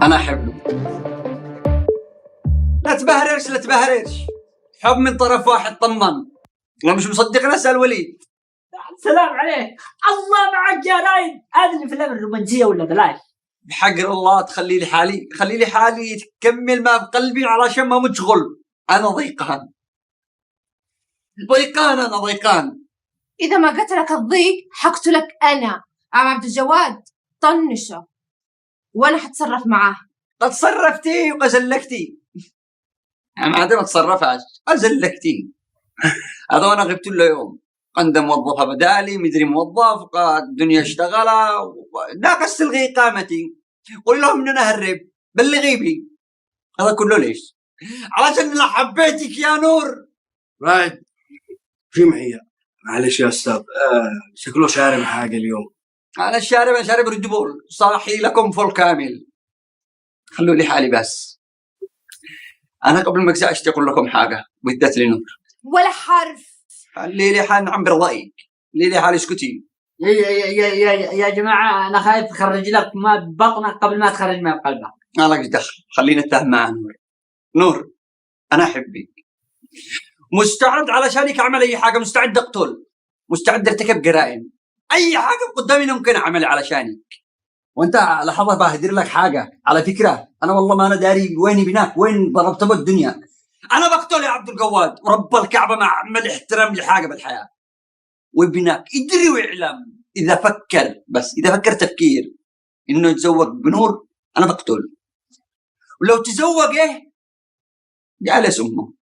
انا احبه. لا تبهررش لا تبهررش، حب من طرف واحد طمن. لو مش مصدقنا اسال وليد. سلام عليك. الله معك يا رايد. هذه الافلام الرومانسيه ولا بلاش؟ بحق الله تخلي لي حالي، خلي لي حالي تكمل ما بقلبي علشان ما مشغل. انا ضيقان ضيقان انا ضيقان. إذا ما قتلك الضيق حقتلك أنا عم عبد الجواد. طنشه وأنا حتصرف معاه. قد صرفتي وقزلكتي. ما عاد ما تصرفهاش، أزلكتي. هذا انا غبت له يوم، عنده موظفه بدالي، مدري موظف، الدنيا اشتغل، ناقص تلغي قامتي. قولي لهم ان انا هرب، بلغي بي. هذا كله ليش؟ علشان انا حبيتك يا نور. رايد في معي؟ معلش يا استاذ، شكله شارب حاجه اليوم. انا شارب ريد بول، صاحي لكم فول كامل. خلوا لي حالي بس. انا قبل ما اقزعش اقول لكم حاجه، بالذات لنور. ولا حرف. خلي لي حال عم برضايك، خلي لي حال اسكتي. يا جماعه انا خايف اخرج لك ما ببطنك قبل ما تخرج ما بقلبك. ما لك دخل، خلينا نتفاهم مع نور. نور انا احبك، مستعد علشانك اعمل اي حاجه، مستعد اقتل، مستعد ارتكب جرائم، اي حاجه قدامي ممكن اعملها علشانك. وانت لحظه بهدر لك حاجه على فكره، انا والله ما انا داري وين بناك، وين ضربت به الدنيا. انا بقتل يا عبد الجواد، ورب الكعبه ما اعمل احترام لحاجه بالحياه. وابنك يدري ويعلم اذا فكر، بس اذا فكر تفكير انه يتزوج بنور انا بقتل. ولو تزوج جالس امه.